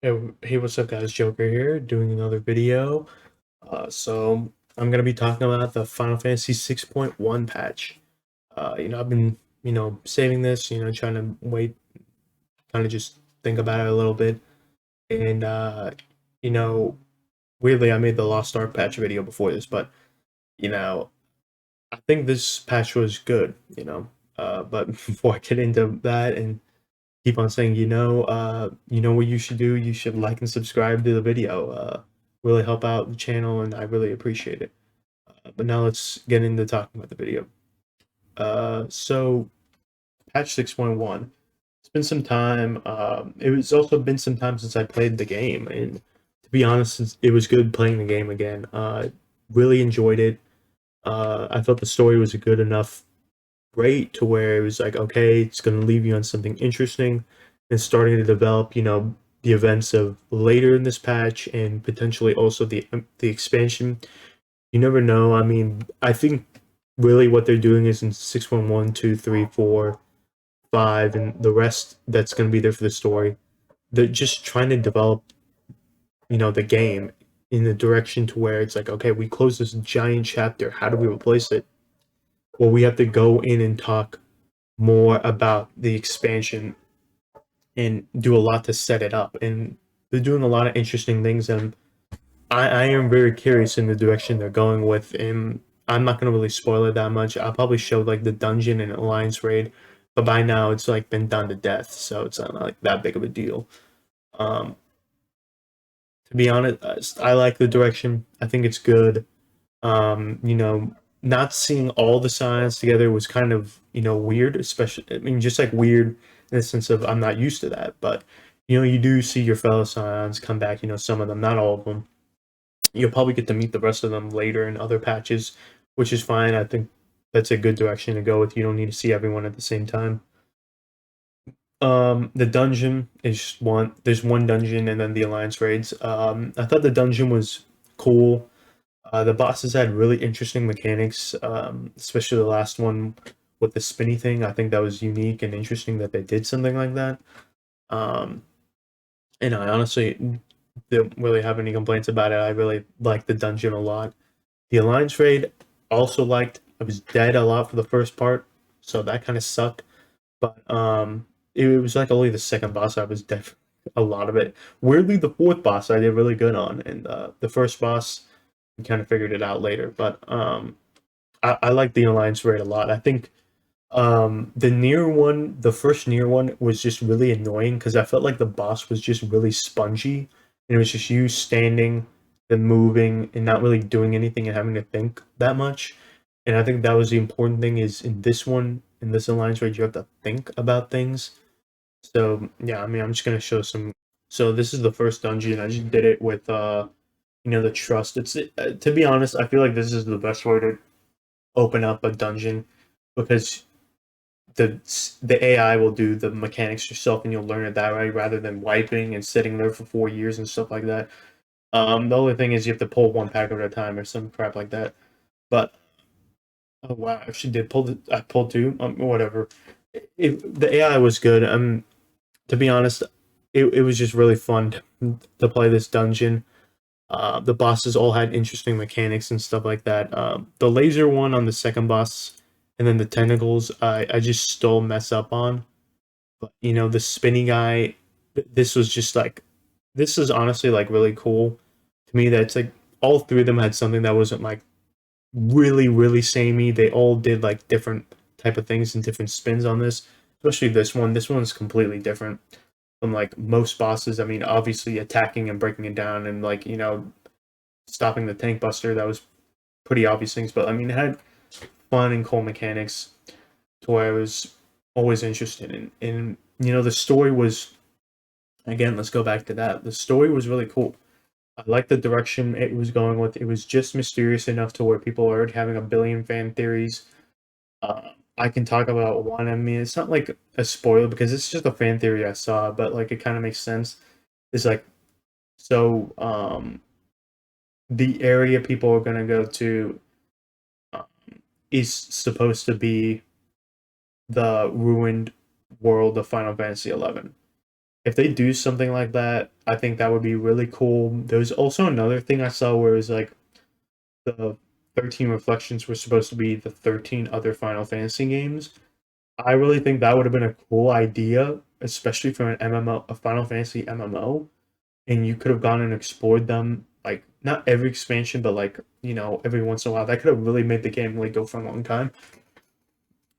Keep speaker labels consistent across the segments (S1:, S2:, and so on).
S1: Hey, what's up, guys? Joker here, doing another video. So I'm gonna be talking about the Final Fantasy 6.1 patch. I've been, saving this, trying to wait, kind of just think about it a little bit. And you know, weirdly, I made the Lost Ark patch video before this, but you know, I think this patch was good. But before I get into that and keep on saying, you know what you should do? You should like and subscribe to the video. Really help out the channel, and I really appreciate it. But now let's get into talking about the video. So patch 6.1. It's been some time. It was also been some time since I played the game, and to be honest, it was good playing the game again. Really enjoyed it. I thought the story was a good enough rate to where it was like, okay, it's going to leave you on something interesting and starting to develop, the events of later in this patch and potentially also the expansion. You never know. I mean, I think really what they're doing is in 6.1, 2, 3, 4, 5, and the rest that's going to be there for the story. They're just trying to develop, the game in the direction to where it's like, okay, we close this giant chapter. How do we replace it? Well, we have to go in and talk more about the expansion and do a lot to set it up. And they're doing a lot of interesting things, and I am very curious in the direction they're going with. And I'm not gonna really spoil it that much. I'll probably show like the dungeon and alliance raid, but by now it's like been done to death, so it's not like that big of a deal. Um, to be honest, I like the direction. I think it's good. Not seeing all the signs together was kind of, weird, especially, I mean, just like weird in the sense of I'm not used to that, but, you do see your fellow scions come back, some of them, not all of them. You'll probably get to meet the rest of them later in other patches, which is fine. I think that's a good direction to go with. You don't need to see everyone at the same time. The dungeon is one. There's one dungeon, and then the alliance raids. I thought the dungeon was cool. The bosses had really interesting mechanics, especially the last one with the spinny thing. I think that was unique and interesting that they did something like that. Um, and I honestly don't really have any complaints about it. I really liked the dungeon a lot. The Alliance raid also liked. I was dead a lot for the first part, so that kind of sucked. But it was like only the second boss I was dead for a lot of it. Weirdly, the fourth boss I did really good on, and the first boss we kind of figured it out later. But I like the Alliance raid a lot. I think the first near one was just really annoying because I felt like the boss was just really spongy, and it was just you standing, then moving, and not really doing anything and having to think that much. And I think that was the important thing is in this one, in this Alliance raid, you have to think about things. So yeah, I mean, I'm just gonna show some. So this is the first dungeon. I just did it with the trust. It's to be honest, I feel like this is the best way to open up a dungeon because the AI will do the mechanics yourself, and you'll learn it that way rather than wiping and sitting there for 4 years and stuff like that. The only thing is you have to pull one pack at a time or some crap like that. But oh wow, I actually did pull. I pulled two. Whatever. The AI was good. To be honest, it was just really fun to play this dungeon. The bosses all had interesting mechanics and stuff like that. The laser one on the second boss, and then the tentacles, I just still mess up on. But the spinny guy, this was just like, this is honestly like really cool to me. That it's like all three of them had something that wasn't like really samey. They all did like different type of things and different spins on this. Especially this one. This one's completely different from like most bosses. I mean, obviously attacking and breaking it down and like stopping the tank buster. That was pretty obvious things, but I mean, it had fun and cool mechanics to where I was always interested in. And the story was, again, let's go back to that. The story was really cool. I liked the direction it was going with. It was just mysterious enough to where people are already having a billion fan theories. I can talk about one. I mean, it's not like a spoiler because it's just a fan theory I saw, but like it kind of makes sense. It's like so the area people are gonna go to um, is supposed to be the ruined world of Final Fantasy XI. if they do something like that, I think that would be really cool. There's also another thing I saw where it was like the 13 reflections were supposed to be the 13 other Final Fantasy games. I really think that would have been a cool idea, especially for an MMO, a Final Fantasy MMO, and you could have gone and explored them, like not every expansion, but like, every once in a while. That could have really made the game really go for a long time.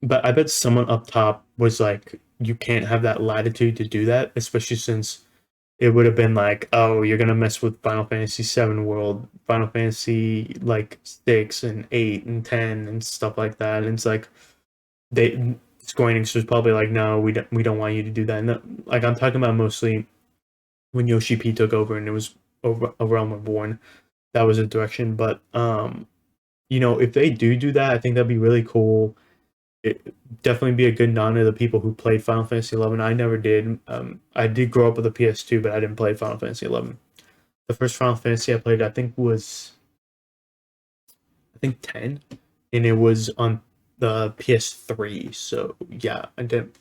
S1: But I bet someone up top was like, you can't have that latitude to do that, especially since it would have been like, oh, you're gonna mess with Final Fantasy VII World, Final Fantasy like 6 and 8 and 10 and stuff like that. And it's like they Square Enix was probably like, no, we don't want you to do that. And like I'm talking about mostly when Yoshi P took over and it was over A Realm Reborn. That was a direction. But if they do that, I think that'd be really cool. It definitely be a good nod to the people who played Final Fantasy 11. I never did. I did grow up with a PS2, but I didn't play Final Fantasy 11. The first Final Fantasy I played, I think, was 10, and it was on the PS3. So yeah, I didn't.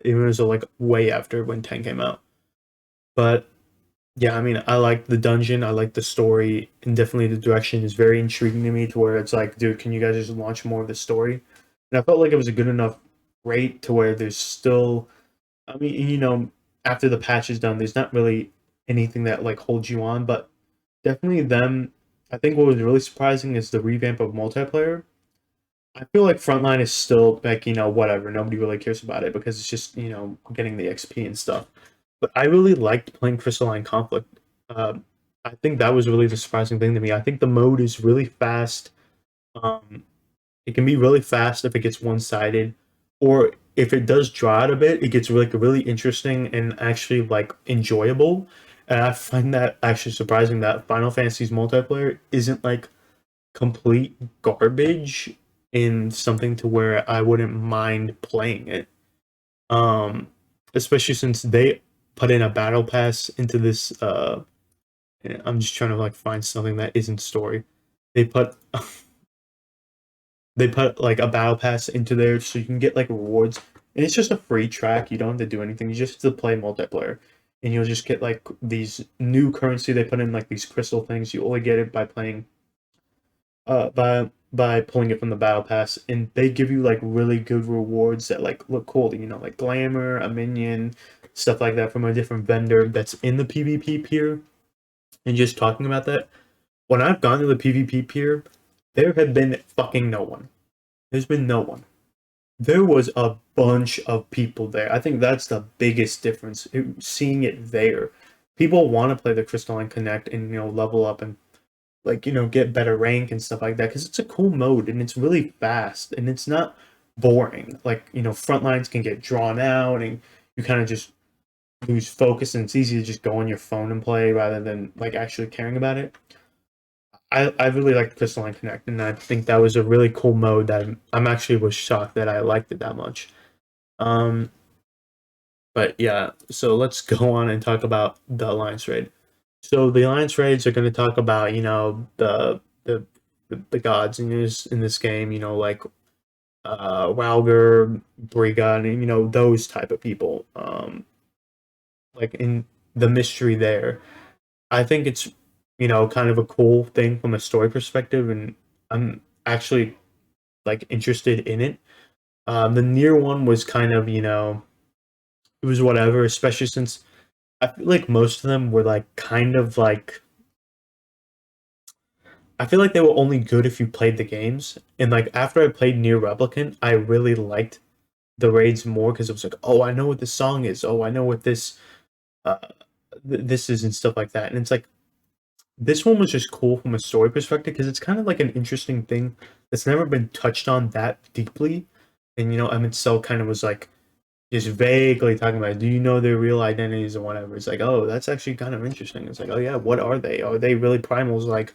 S1: It was like way after when 10 came out. But yeah, I mean, I like the dungeon, I like the story, and definitely the direction is very intriguing to me. To where it's like, dude, can you guys just launch more of the story? And I felt like it was a good enough rate to where there's still, I mean, after the patch is done, there's not really anything that like holds you on, but definitely them. I think what was really surprising is the revamp of multiplayer. I feel like Frontline is still like, whatever. Nobody really cares about it because it's just, getting the XP and stuff. But I really liked playing Crystalline Conflict. I think that was really the surprising thing to me. I think the mode is really fast. Um, it can be really fast if it gets one sided, or if it does draw out a bit, it gets really interesting and actually like enjoyable. And I find that actually surprising that Final Fantasy's multiplayer isn't like complete garbage in something to where I wouldn't mind playing it. Um, Especially since they put in a battle pass into this. I'm just trying to like find something that isn't story. They put they put like a battle pass into there so you can get like rewards, and it's just a free track. You don't have to do anything. You just have to play multiplayer, and you'll just get like these new currency. They put in like these crystal things. You only get it by playing by pulling it from the battle pass, and they give you like really good rewards that like look cool, like glamour, a minion, stuff like that from a different vendor that's in the PvP peer. And just talking about that, when I've gone to the PvP peer, there have been fucking no one. There's been no one. There was a bunch of people there. I think that's the biggest difference, seeing it there. People want to play the Crystalline Connect and level up and like get better rank and stuff like that because it's a cool mode and it's really fast and it's not boring. Like front lines can get drawn out and you kind of just lose focus, and it's easy to just go on your phone and play rather than like actually caring about it. I really like Crystalline Connect, and I think that was a really cool mode that I'm actually was shocked that I liked it that much. Um, but yeah, so let's go on and talk about the Alliance raid. So the Alliance raids are going to talk about the gods in this game, like Walger, Briga, and those type of people. Like in the mystery there. I think it's kind of a cool thing from a story perspective, and I'm actually like interested in it. The near one was kind of it was whatever, especially since I feel like most of them were like kind of like I feel like they were only good if you played the games. And like after I played Near Replicant, I really liked the raids more because it was like, oh, I know what this song is. Oh, I know what uh, this is and stuff like that. And it's like this one was just cool from a story perspective because it's kind of like an interesting thing that's never been touched on that deeply. And Emmett Cell kind of was like just vaguely talking about, do you know their real identities and whatever. It's like, oh, that's actually kind of interesting. It's like, oh yeah, what are they? Are they really primals like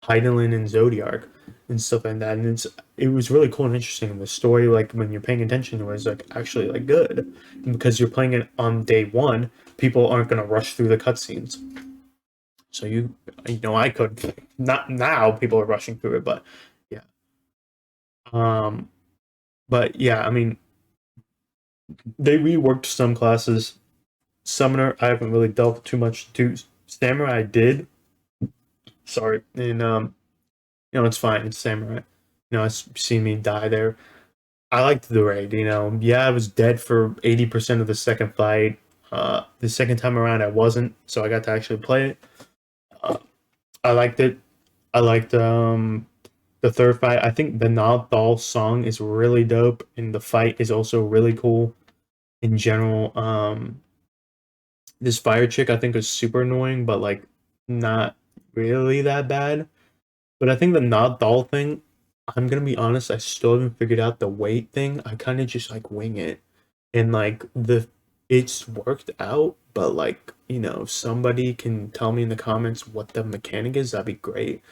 S1: Heidelin and Zodiac and stuff like that? And it was really cool and interesting. And the story, like when you're paying attention to it, is like actually like good. And because you're playing it on day one, people aren't gonna rush through the cutscenes. So I could not now. People are rushing through it, but yeah. Um, but yeah, I mean, they reworked some classes, Summoner, I haven't really delved too much to. Samurai, I did. Sorry, and it's fine. It's Samurai. It's seen me die there. I liked the raid. Yeah, I was dead for 80% of the second fight. The second time around, I wasn't, so I got to actually play it. Uh, I liked it. I liked the third fight. I think the Nadal song is really dope, and the fight is also really cool in general. This fire chick I think is super annoying, but like not really that bad. But I think the Nadal thing, I'm gonna be honest, I still haven't figured out the weight thing. I kind of just like wing it, and like it's worked out. But like if somebody can tell me in the comments what the mechanic is, that'd be great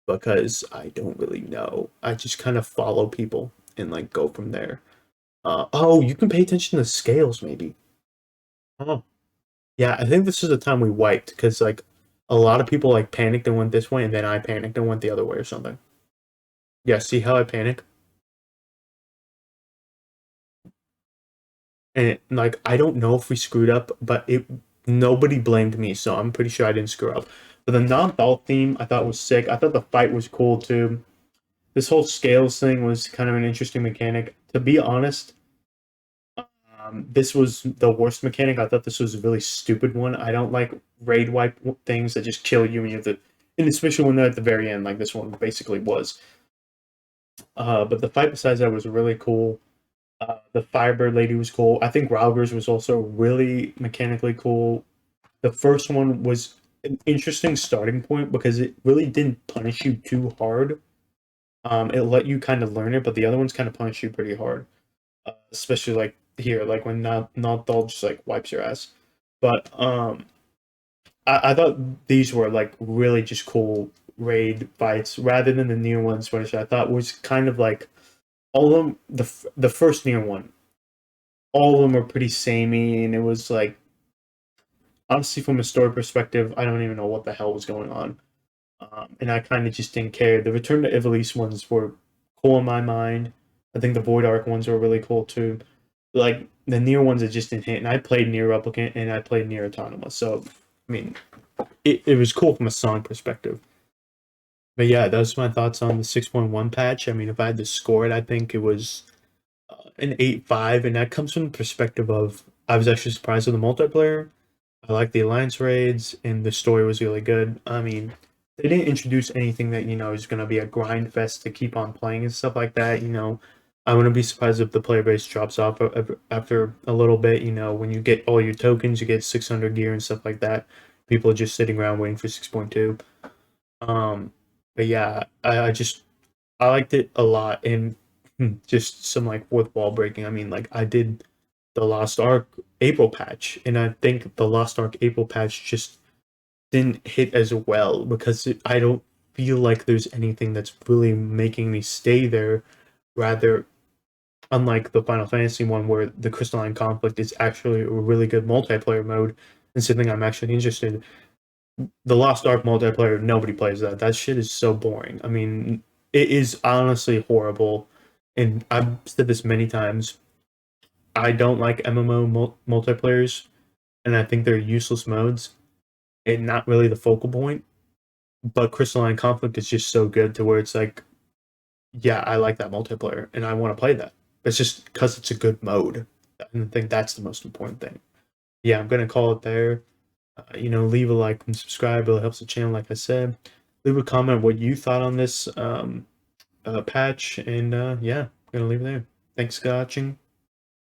S1: because I don't really know. I just kind of follow people and like go from there. Oh, you can pay attention to the scales maybe. Oh, yeah, I think this is the time we wiped because like a lot of people like panicked and went this way, and then I panicked and went the other way or something. Yeah, see how I panic? And like I don't know if we screwed up, but it nobody blamed me, so I'm pretty sure I didn't screw up. But the non-belt theme I thought was sick. I thought the fight was cool too. This whole scales thing was kind of an interesting mechanic. To be honest, this was the worst mechanic. I thought this was a really stupid one. I don't like raid wipe things that just kill you and you have to, and especially when they're at the very end, like this one basically was. But the fight besides that was really cool. The Firebird lady was cool. I think Rauger's was also really mechanically cool. The first one was an interesting starting point because it really didn't punish you too hard. It let you kind of learn it, but the other ones kind of punish you pretty hard. Especially like here, like when not all just like wipes your ass. But I thought these were like really just cool raid fights rather than the near ones, which I thought was kind of like all of them. The first near one, all of them were pretty samey, and it was like honestly from a story perspective, I don't even know what the hell was going on, and I kind of just didn't care. The Return to Ivalice ones were cool in my mind. I think the Void Arc ones were really cool too. Like the near ones, it just didn't hit. And I played near Replicant and I played near Autonomous, so I mean, it was cool from a song perspective. But yeah, those are my thoughts on the 6.1 patch. I mean, if I had to score it, I think it was an 8.5, and that comes from the perspective of I was actually surprised with the multiplayer. I like the alliance raids, and the story was really good. I mean, they didn't introduce anything that is going to be a grind fest to keep on playing and stuff like that. I wouldn't be surprised if the player base drops off after a little bit. When you get all your tokens, you get 600 gear and stuff like that. People are just sitting around waiting for 6.2. But yeah, I liked it a lot, and just some like fourth wall breaking. I mean, like I did the Lost Ark April patch, and I think the Lost Ark April patch just didn't hit as well because I don't feel like there's anything that's really making me stay there. Rather, unlike the Final Fantasy one, where the Crystalline Conflict is actually a really good multiplayer mode and something I'm actually interested in. The Lost Ark multiplayer, nobody plays that. That shit is so boring. I mean, it is honestly horrible. And I've said this many times. I don't like MMO multiplayers, and I think they're useless modes and not really the focal point. But Crystalline Conflict is just so good to where it's like, yeah, I like that multiplayer and I want to play that. It's just because it's a good mode. And I think that's the most important thing. Yeah, I'm gonna call it there. Leave a like and subscribe. It helps the channel, like I said. Leave a comment what you thought on this patch, and yeah, I'm gonna leave it there. Thanks for watching.